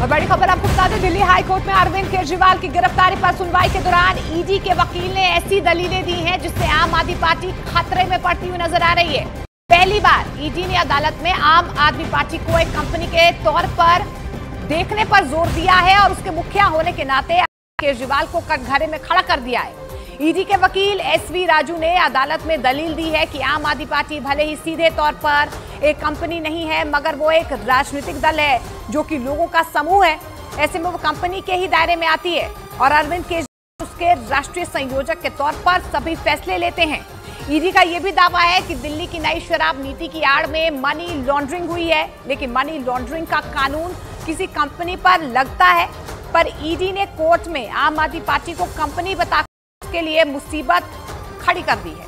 और बड़ी खबर आपको बता दें, दिल्ली हाई कोर्ट में अरविंद केजरीवाल की गिरफ्तारी पर सुनवाई के दौरान ईडी के वकील ने ऐसी दलीलें दी हैं जिससे आम आदमी पार्टी खतरे में पड़ती हुई नजर आ रही है। पहली बार ईडी ने अदालत में आम आदमी पार्टी को एक कंपनी के तौर पर देखने पर जोर दिया है और उसके मुखिया होने के नाते केजरीवाल को कटघरे में खड़ा कर दिया है। ईडी के वकील एसवी राजू ने अदालत में दलील दी है कि आम आदमी पार्टी भले ही सीधे तौर पर एक कंपनी नहीं है, मगर वो एक राजनीतिक दल है जो कि लोगों का समूह है। ऐसे में वो कंपनी के ही दायरे में आती है और अरविंद केजरीवाल उसके राष्ट्रीय संयोजक के तौर पर सभी फैसले लेते हैं। ईडी का यह भी दावा है कि दिल्ली की नई शराब नीति की आड़ में मनी लॉन्ड्रिंग हुई है, लेकिन मनी लॉन्ड्रिंग का कानून किसी कंपनी पर लगता है, पर ईडी ने कोर्ट में आम आदमी पार्टी को कंपनी बताकर के लिए मुसीबत खड़ी कर दी है।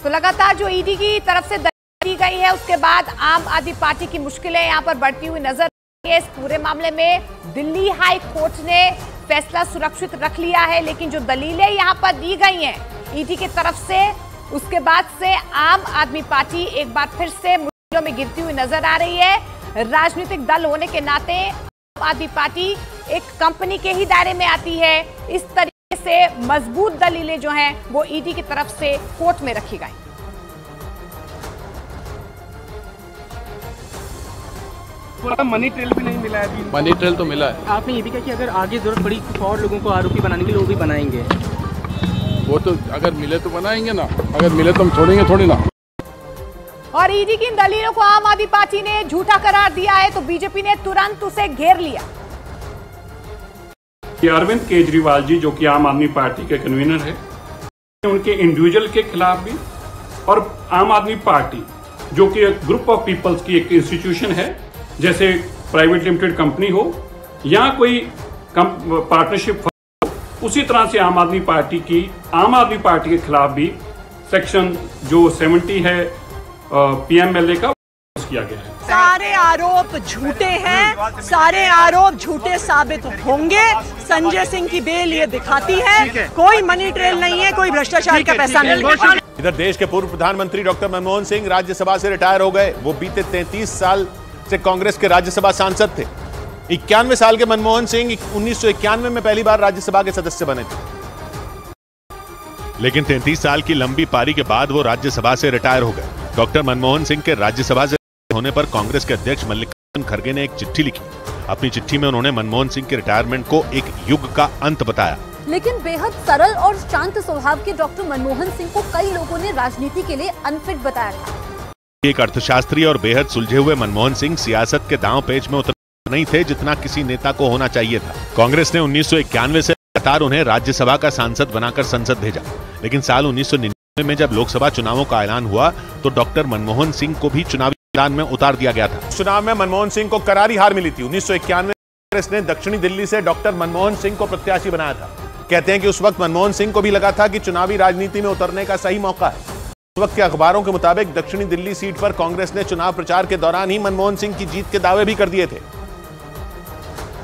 तो लगातार जो ईडी की तरफ से दलील दी गई है उसके बाद आम आदमी पार्टी की मुश्किलें यहां पर बढ़ती हुई नजर आ रही है। इस पूरे मामले में दिल्ली हाई कोर्ट ने फैसला सुरक्षित रख लिया है, लेकिन जो दलीलें यहां पर दी गई हैं ईडी की तरफ से, उसके बाद से आम आदमी पार्टी एक बार फिर से मुश्किलों में गिरती हुई नजर आ रही है। राजनीतिक दल होने के नाते आम आदमी पार्टी एक कंपनी के ही दायरे में आती है। इस तरीके से मजबूत दलीलें जो हैं वो ईडी की तरफ से कोर्ट में रखी गई। मनी ट्रेल भी नहीं मिला है। मनी ट्रेल तो मिला है। आपने ये भी कहा कि अगर आगे जरूरत पड़ी कुछ और लोगों को आरोपी बनाने के लिए वो भी बनाएंगे। वो तो अगर मिले तो बनाएंगे ना, अगर मिले तो हम छोड़ेंगे थोड़ी ना। और ईडी की इन दलीलों को आम आदमी पार्टी ने झूठा करार दिया है तो बीजेपी ने तुरंत उसे घेर लिया। अरविंद केजरीवाल जी जो कि आम आदमी पार्टी के कन्वीनर है, उनके इंडिविजुअल के खिलाफ भी, और आम आदमी पार्टी जो कि एक ग्रुप ऑफ पीपल्स की एक इंस्टीट्यूशन है, जैसे प्राइवेट लिमिटेड कंपनी हो या कोई पार्टनरशिप हो, उसी तरह से आम आदमी पार्टी के खिलाफ भी सेक्शन जो 70 है पीएमएलए का किया गया है। सारे आरोप झूठे हैं, सारे आरोप झूठे साबित होंगे। संजय सिंह की बेल ये दिखाती है कोई मनी ट्रेल नहीं है, कोई भ्रष्टाचार का पैसा नहीं है। इधर देश के पूर्व प्रधानमंत्री डॉक्टर मनमोहन सिंह राज्यसभा से रिटायर हो गए। वो बीते 33 साल से कांग्रेस के राज्यसभा सांसद थे। 91 साल के मनमोहन सिंह 1991 में पहली बार राज्यसभा के सदस्य बने थे, लेकिन 33 साल की लंबी पारी के बाद वो राज्यसभा से रिटायर हो गए। डॉक्टर मनमोहन सिंह के राज्यसभा से होने पर कांग्रेस के अध्यक्ष मल्लिकार्जुन खड़गे ने एक चिट्ठी लिखी। अपनी चिट्ठी में उन्होंने मनमोहन सिंह के रिटायरमेंट को एक युग का अंत बताया। लेकिन बेहद सरल और शांत स्वभाव के डॉक्टर मनमोहन सिंह को कई लोगों ने राजनीति के लिए अनफिट बताया था। एक अर्थशास्त्री और बेहद सुलझे हुए मनमोहन सिंह सियासत के दांव पेच में उतर नहीं थे जितना किसी नेता को होना चाहिए था। कांग्रेस ने 1991 से लगातार उन्हें राज्यसभा का सांसद बनाकर संसद भेजा, लेकिन साल 1999 में जब लोकसभा चुनावों का ऐलान हुआ तो डॉक्टर मनमोहन सिंह को भी चुनावी मैदान में उतार दिया गया था। चुनाव में मनमोहन सिंह को करारी हार मिली थी। 1991 में कांग्रेस ने दक्षिणी दिल्ली से डॉक्टर मनमोहन सिंह को प्रत्याशी बनाया था। कहते हैं कि उस वक्त मनमोहन सिंह को भी लगा था कि चुनावी राजनीति में उतरने का सही मौका है। उस वक्त के अखबारों के मुताबिक दक्षिणी दिल्ली सीट पर कांग्रेस ने चुनाव प्रचार के दौरान ही मनमोहन सिंह की जीत के दावे भी कर दिए थे,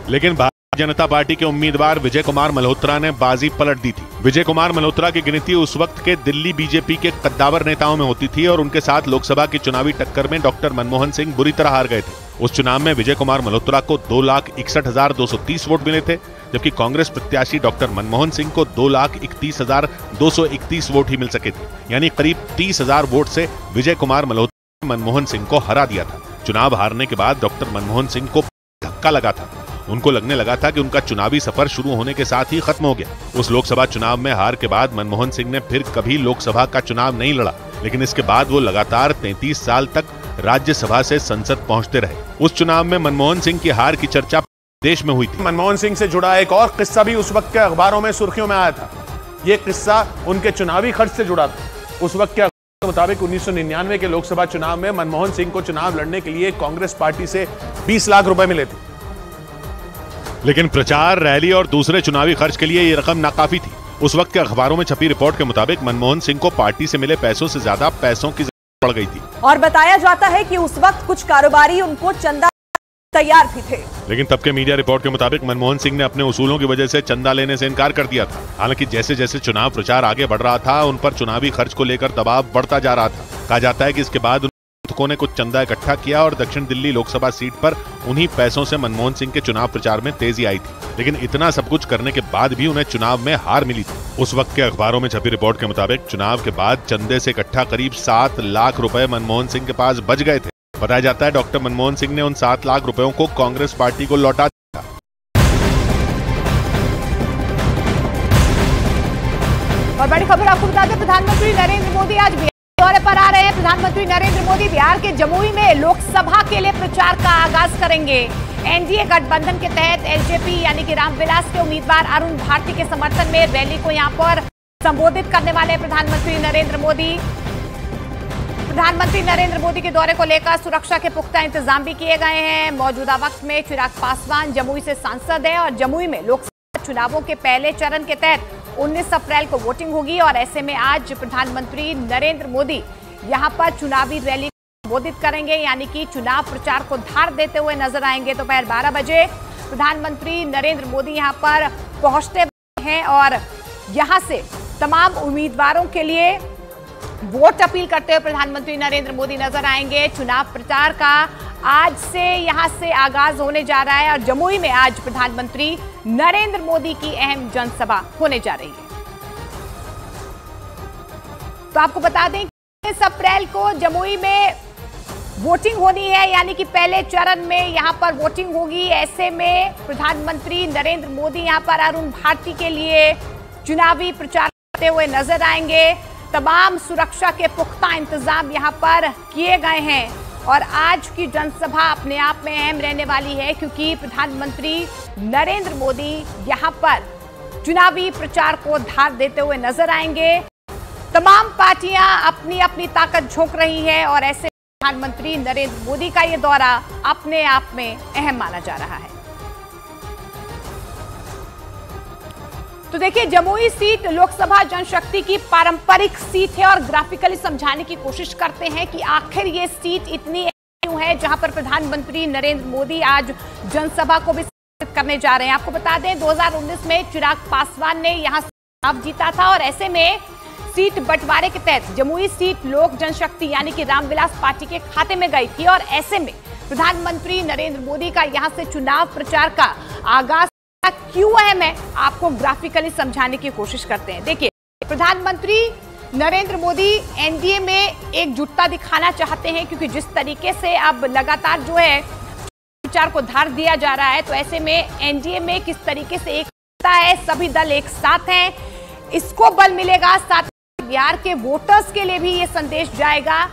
लेकिन भारतीय जनता पार्टी के उम्मीदवार विजय कुमार मल्होत्रा ने बाजी पलट दी थी। विजय कुमार मल्होत्रा की गिनती उस वक्त के दिल्ली बीजेपी के कद्दावर नेताओं में होती थी और उनके साथ लोकसभा की चुनावी टक्कर में डॉक्टर मनमोहन सिंह बुरी तरह हार गए थे। उस चुनाव में विजय कुमार मल्होत्रा को 2,61,230 वोट मिले थे, जबकि कांग्रेस प्रत्याशी डॉक्टर मनमोहन सिंह को 2,31,231 वोट ही मिल सके थे। यानी करीब 30,000 वोट से विजय कुमार मल्होत्रा ने मनमोहन सिंह को हरा दिया था। चुनाव हारने के बाद डॉक्टर मनमोहन सिंह को धक्का लगा था। उनको लगने लगा था कि उनका चुनावी सफर शुरू होने के साथ ही खत्म हो गया। उस लोकसभा चुनाव में हार के बाद मनमोहन सिंह ने फिर कभी लोकसभा का चुनाव नहीं लड़ा, लेकिन इसके बाद वो लगातार 33 साल तक राज्यसभा से संसद पहुंचते रहे। उस चुनाव में मनमोहन सिंह की हार की चर्चा देश में हुई थी। मनमोहन सिंह से जुड़ा एक और किस्सा भी उस वक्त के अखबारों में सुर्खियों में आया था। ये किस्सा उनके चुनावी खर्च से जुड़ा था। उस वक्त के अखबार के मुताबिक 1999 के लोकसभा चुनाव में मनमोहन सिंह को चुनाव लड़ने के लिए कांग्रेस पार्टी से 20 लाख रुपए मिले थे, लेकिन प्रचार, रैली और दूसरे चुनावी खर्च के लिए ये रकम नाकाफी थी। उस वक्त के अखबारों में छपी रिपोर्ट के मुताबिक मनमोहन सिंह को पार्टी से मिले पैसों से ज्यादा पैसों की जरूरत पड़ गई थी। और बताया जाता है कि उस वक्त कुछ कारोबारी उनको चंदा तैयार भी थे। लेकिन तब के मीडिया रिपोर्ट के मुताबिक मनमोहन सिंह ने अपने उसूलों की वजह से चंदा लेने से इनकार कर दिया था। हालांकि जैसे जैसे चुनाव प्रचार आगे बढ़ रहा था, उन पर चुनावी खर्च को लेकर दबाव बढ़ता जा रहा था। कहा जाता है कि इसके बाद समर्थकों ने कुछ चंदा इकट्ठा किया और दक्षिण दिल्ली लोकसभा सीट पर उन्हीं पैसों से मनमोहन सिंह के चुनाव प्रचार में तेजी आई थी। लेकिन इतना सब कुछ करने के बाद भी उन्हें चुनाव में हार मिली थी। उस वक्त के अखबारों में छपी रिपोर्ट के मुताबिक चुनाव के बाद चंदे से इकट्ठा करीब 7 लाख रुपए मनमोहन सिंह के पास बच गए थे। बताया जाता है डॉक्टर मनमोहन सिंह ने उन 7 लाख रुपयों को कांग्रेस पार्टी को लौटा दिया। और बड़ी खबर आपको बता दें, प्रधानमंत्री नरेंद्र मोदी आज बिहार दौरे पर आ रहे हैं। प्रधानमंत्री नरेंद्र मोदी बिहार के जमुई में लोकसभा के लिए प्रचार का आगाज करेंगे। एनडीए गठबंधन के तहत एलजेपी यानी कि रामविलास के उम्मीदवार अरुण भारती के समर्थन में रैली को यहां पर संबोधित करने वाले प्रधानमंत्री नरेंद्र मोदी। प्रधानमंत्री नरेंद्र मोदी के दौरे को लेकर सुरक्षा के पुख्ता इंतजाम भी किए गए हैं। मौजूदा वक्त में चिराग पासवान जमुई से सांसद हैं और जमुई में लोकसभा चुनावों के पहले चरण के तहत 19 अप्रैल को वोटिंग होगी और ऐसे में आज प्रधानमंत्री नरेंद्र मोदी यहां पर चुनावी रैली को संबोधित करेंगे, यानी कि चुनाव प्रचार को धार देते हुए नजर आएंगे। दोपहर 12 बजे प्रधानमंत्री नरेंद्र मोदी यहां पर पहुंचते हैं और यहां से तमाम उम्मीदवारों के लिए वोट अपील करते हुए प्रधानमंत्री नरेंद्र मोदी नजर आएंगे। चुनाव प्रचार का आज से यहां से आगाज होने जा रहा है और जमुई में आज प्रधानमंत्री नरेंद्र मोदी की अहम जनसभा होने जा रही है। तो आपको बता दें कि 20 अप्रैल को जमुई में वोटिंग होनी है, यानी कि पहले चरण में यहां पर वोटिंग होगी। ऐसे में प्रधानमंत्री नरेंद्र मोदी यहां पर अरुण भारती के लिए चुनावी प्रचार करते हुए नजर आएंगे। तमाम सुरक्षा के पुख्ता इंतजाम यहां पर किए गए हैं और आज की जनसभा अपने आप में अहम रहने वाली है, क्योंकि प्रधानमंत्री नरेंद्र मोदी यहां पर चुनावी प्रचार को धार देते हुए नजर आएंगे। तमाम पार्टियां अपनी अपनी ताकत झोंक रही है और ऐसे प्रधानमंत्री नरेंद्र मोदी का यह दौरा अपने आप में अहम माना जा रहा है। तो देखिए, जमुई सीट लोकसभा जनशक्ति की पारंपरिक सीट है और ग्राफिकली समझाने की कोशिश करते हैं कि आखिर ये सीट इतनी क्यों है, जहां पर प्रधानमंत्री नरेंद्र मोदी आज जनसभा को भी संबोधित करने जा रहे हैं। आपको बता दें 2019 में चिराग पासवान ने यहां चुनाव जीता था और ऐसे में सीट बंटवारे के तहत जमुई सीट लोक जनशक्ति यानी कि रामविलास पार्टी के खाते में गई थी और ऐसे में प्रधानमंत्री नरेंद्र मोदी का यहां से चुनाव प्रचार का आगाज क्यों अहम है, आपको ग्राफिकली समझाने की कोशिश करते हैं। देखिए, प्रधानमंत्री नरेंद्र मोदी एनडीए में एकजुटता दिखाना चाहते हैं, क्योंकि जिस तरीके से अब लगातार जो है प्रचार को धार दिया जा रहा है, तो ऐसे में एनडीए में किस तरीके से एकता है, सभी दल एक साथ हैं, इसको बल मिलेगा। साथ ही बिहार के वोटर्स के लिए भी ये संदेश जाएगा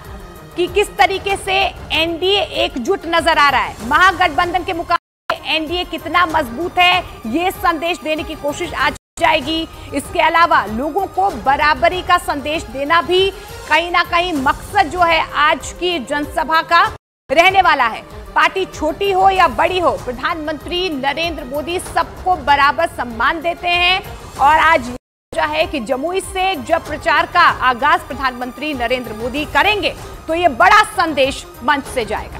कि किस तरीके से एनडीए एकजुट नजर आ रहा है। महागठबंधन के मुकाबले एनडीए कितना मजबूत है, ये संदेश देने की कोशिश आज जाएगी। इसके अलावा लोगों को बराबरी का संदेश देना भी कहीं ना कहीं मकसद जो है आज की जनसभा का रहने वाला है। पार्टी छोटी हो या बड़ी हो, प्रधानमंत्री नरेंद्र मोदी सबको बराबर सम्मान देते हैं और आज है कि जमुई से जब प्रचार का आगाज प्रधानमंत्री नरेंद्र मोदी करेंगे तो ये बड़ा संदेश मंच से जाएगा।